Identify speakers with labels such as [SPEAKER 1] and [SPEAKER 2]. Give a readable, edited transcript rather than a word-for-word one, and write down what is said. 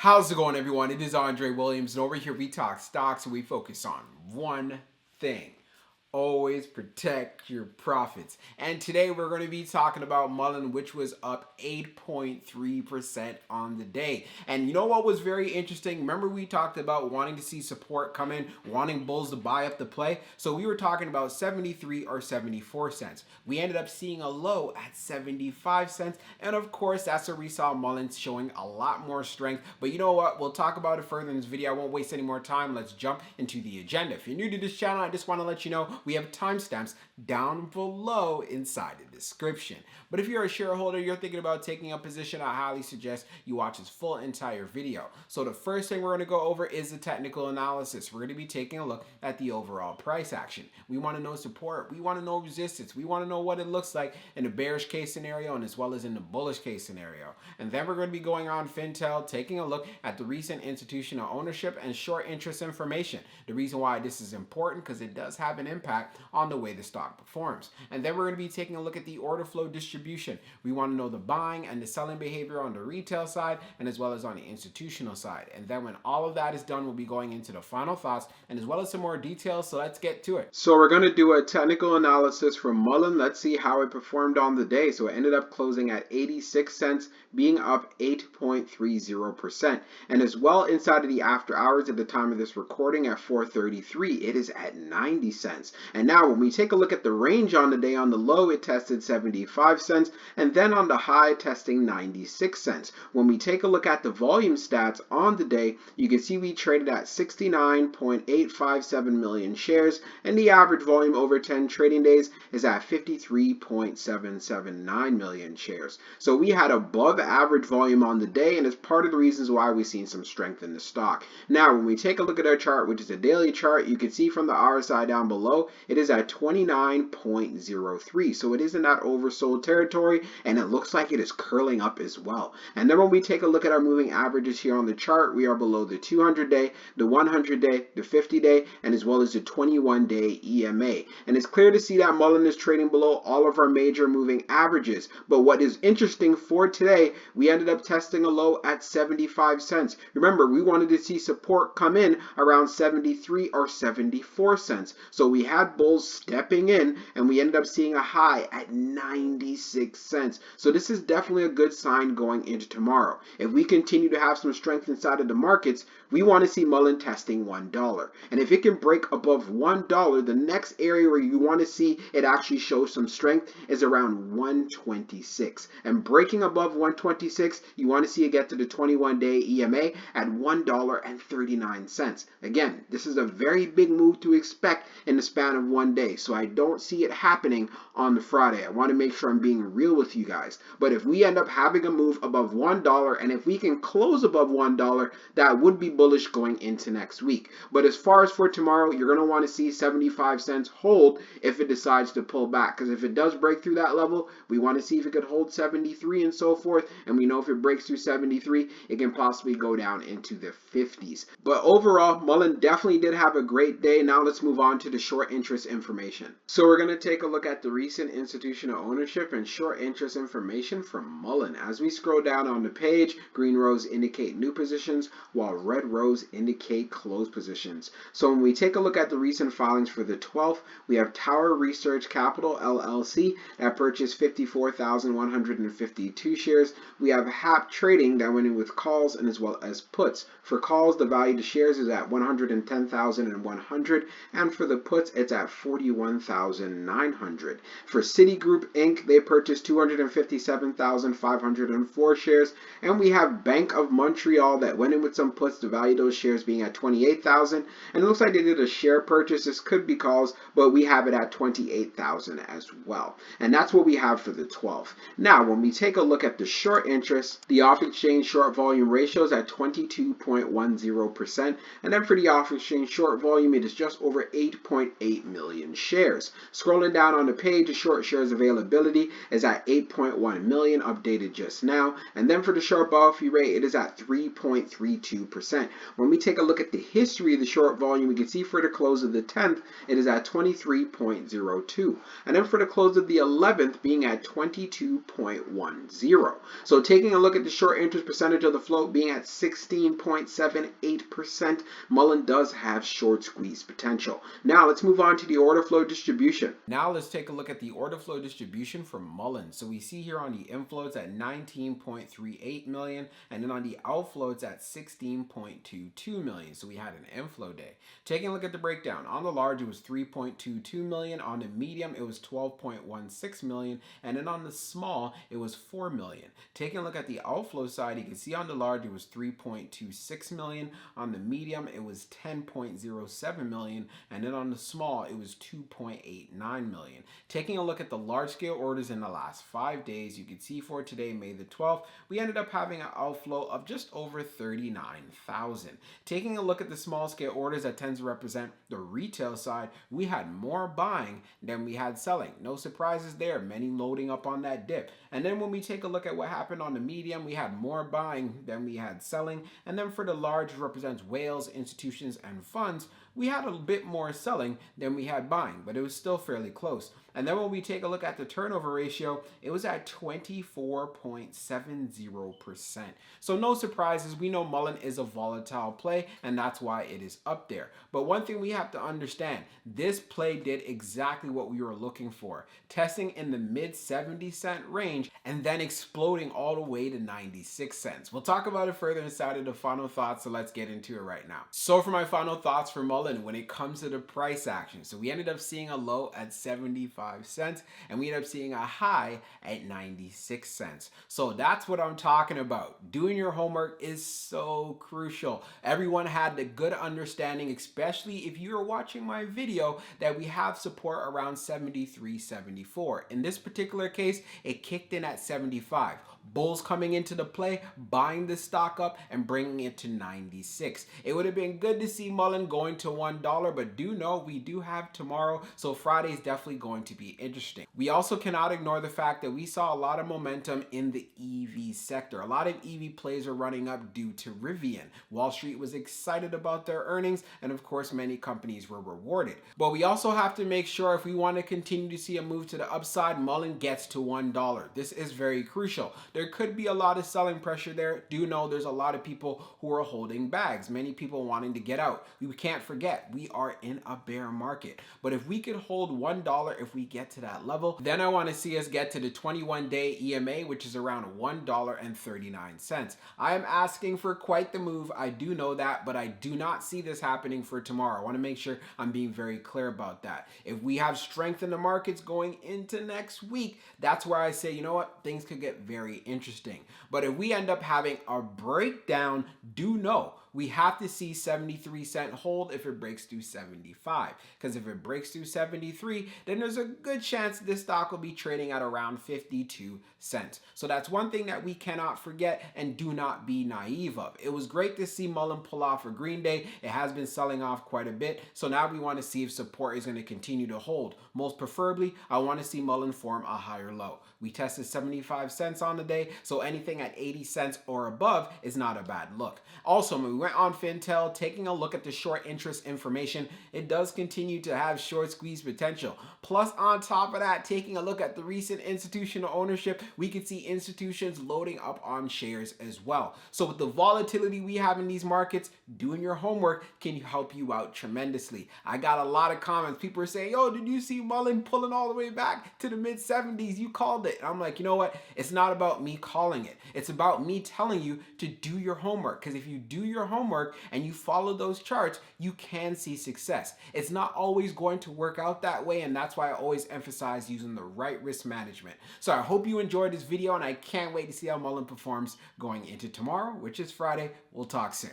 [SPEAKER 1] How's it going, everyone? It is Andre Williams, and over here we talk stocks and we focus on one thing. Always protect your profits. And today we're going to be talking about Mullen, which was up 8.3% on the day. And you know what was very interesting? Remember we talked about wanting to see support come in, wanting bulls to buy up the play? So we were talking about 73 or 74 cents. We ended up seeing a low at 75 cents. And of course, that's where we saw Mullen showing a lot more strength. But you know what? We'll talk about it further in this video. I won't waste any more time. Let's jump into the agenda. If you're new to this channel, I just want to let you know we have timestamps down below inside the description. But if you're a shareholder, you're thinking about taking a position, I highly suggest you watch this full entire video. So the first thing we're going to go over is the technical analysis. We're going to be taking a look at the overall price action. We want to know support. We want to know resistance. We want to know what it looks like in the bearish case scenario and as well as in the bullish case scenario. And then we're going to be going on Fintel, taking a look at the recent institutional ownership and short interest information. The reason why this is important because it does have an impact on the way the stock performs. And then we're going to be taking a look at the order flow distribution. We want to know the buying and the selling behavior on the retail side and as well as on the institutional side. And then when all of that is done, we'll be going into the final thoughts and as well as some more details. So let's get to it. So we're going to do a technical analysis from Mullen. Let's see how it performed on the day. So it ended up closing at 86 cents, being up 8.30%. And as well inside of the after hours at the time of this recording at 4:33, it is at 90 cents. And now when we take a look at the range on the day, on the low it tested 75 cents and then on the high testing 96 cents. When we take a look at the volume stats on the day, you can see we traded at 69.857 million shares and the average volume over 10 trading days is at 53.779 million shares. So we had above average volume on the day, and it's part of the reasons why we've seen some strength in the stock. Now when we take a look at our chart, which is a daily chart, you can see from the RSI down below it is at 29.03. So it is in that oversold territory and it looks like it is curling up as well. And then when we take a look at our moving averages here on the chart, we are below the 200-day, the 100-day, the 50-day, and as well as the 21-day EMA. And it's clear to see that Mullen is trading below all of our major moving averages. But what is interesting for today, we ended up testing a low at 75 cents. Remember, we wanted to see support come in around 73 or 74 cents. So we had bulls stepping in and we ended up seeing a high at 96 cents. So this is definitely a good sign going into tomorrow. If we continue to have some strength inside of the markets, we want to see Mullen testing $1. And if it can break above $1, the next area where you want to see it actually show some strength is around 126. And breaking above 126, you want to see it get to the 21-day EMA at $1.39. Again, this is a very big move to expect in the span of one day. So I don't see it happening on the Friday. I want to make sure I'm being real with you guys. But if we end up having a move above $1 and if we can close above $1, that would be bullish going into next week. But as far as for tomorrow, you're going to want to see 75 cents hold if it decides to pull back. Because if it does break through that level, we want to see if it could hold 73 and so forth. And we know if it breaks through 73, it can possibly go down into the 50s. But overall, Mullen definitely did have a great day. Now let's move on to the short interest information. So we're going to take a look at the recent institutional ownership and short interest information from Mullen. As we scroll down on the page, green rows indicate new positions while red rows indicate closed positions. So when we take a look at the recent filings for the 12th, we have Tower Research Capital LLC that purchased 54,152 shares. We have HAP Trading that went in with calls and as well as puts. For calls, the value to shares is at 110,100 and for the puts it's at 41,900. For Citigroup Inc., they purchased 257,504 shares, and we have Bank of Montreal that went in with some puts, the value of those shares being at 28,000, and it looks like they did a share purchase. This could be calls, but we have it at 28,000 as well. And that's what we have for the 12th. Now, when we take a look at the short interest, the off-exchange short volume ratio is at 22.10%, and then for the off-exchange short volume, it is just over 8.8 2.8 million shares. Scrolling down on the page, the short shares availability is at 8.1 million, updated just now. And then for the short ball fee rate, it is at 3.32%. When we take a look at the history of the short volume, we can see for the close of the 10th, it is at 23.02. And then for the close of the 11th, being at 22.10. So taking a look at the short interest percentage of the float being at 16.78%, Mullen does have short squeeze potential. Now let's move on to the order flow distribution.
[SPEAKER 2] Now let's take a look at the order flow distribution for Mullen. So we see here on the inflow it's at 19.38 million, and then on the outflow it's at 16.22 million. So we had an inflow day. Taking a look at the breakdown, on the large it was 3.22 million, on the medium it was 12.16 million, and then on the small it was 4 million. Taking a look at the outflow side, you can see on the large it was 3.26 million, on the medium it was 10.07 million, and then on the small it was 2.89 million. Taking a look at the large scale orders in the last 5 days, you can see for today, May the 12th, we ended up having an outflow of just over 39,000. Taking a look at the small scale orders that tends to represent the retail side, we had more buying than we had selling. No surprises there, many loading up on that dip. And then when we take a look at what happened on the medium, we had more buying than we had selling. And then for the large, represents whales, institutions, and funds, we had a bit more selling than we had buying, but it was still fairly close. And then when we take a look at the turnover ratio, it was at 24.70%. So no surprises, we know Mullen is a volatile play, and that's why it is up there. But one thing we have to understand, this play did exactly what we were looking for, testing in the mid 70-cent range and then exploding all the way to 96 cents. We'll talk about it further inside of the final thoughts, so let's get into it right now. So for my final thoughts for Mullen when it comes to the price action, so we ended up seeing a low at 75 cents and we ended up seeing a high at 96 cents. So that's what I'm talking about. Doing your homework is so crucial. Everyone had the good understanding, especially if you're watching my video, that we have support around 73.74. In this particular case, it kicked in at 75. Bulls coming into the play, buying the stock up and bringing it to 96. It would have been good to see Mullen going to $1, but do know we do have tomorrow, so Friday is definitely going to be interesting. We also cannot ignore the fact that we saw a lot of momentum in the EV sector. A lot of EV plays are running up due to Rivian. Wall Street was excited about their earnings, and of course many companies were rewarded. But we also have to make sure if we want to continue to see a move to the upside, Mullen gets to $1. This is very crucial. There could be a lot of selling pressure there. Do know there's a lot of people who are holding bags, many people wanting to get out. We can't forget we are in a bear market. But if we could hold $1, if we get to that level, then I want to see us get to the 21-day EMA, which is around $1.39. I am asking for quite the move. I do know that, but I do not see this happening for tomorrow. I want to make sure I'm being very clear about that. If we have strength in the markets going into next week, that's where I say, you know what, things could get very interesting. But if we end up having a breakdown, do know we have to see 73-cent hold if it breaks through 75. Because if it breaks through 73, then there's a good chance this stock will be trading at around 52 cents. So that's one thing that we cannot forget and do not be naive of. It was great to see Mullen pull off for Green Day. It has been selling off quite a bit. So now we want to see if support is going to continue to hold. Most preferably, I want to see Mullen form a higher low. We tested 75 cents on the day, so anything at 80 cents or above is not a bad look. Also, when we went on Fintel, taking a look at the short interest information, it does continue to have short squeeze potential. Plus, on top of that, taking a look at the recent institutional ownership, we can see institutions loading up on shares as well. So with the volatility we have in these markets, doing your homework can help you out tremendously. I got a lot of comments. People are saying, yo, did you see Mullen pulling all the way back to the mid 70s? You called it. I'm like, you know what? It's not about me calling it. It's about me telling you to do your homework. Because if you do your homework and you follow those charts, you can see success. It's not always going to work out that way, and that's why I always emphasize using the right risk management. So I hope you enjoyed this video, and I can't wait to see how Mullen performs going into tomorrow, which is Friday. We'll talk soon.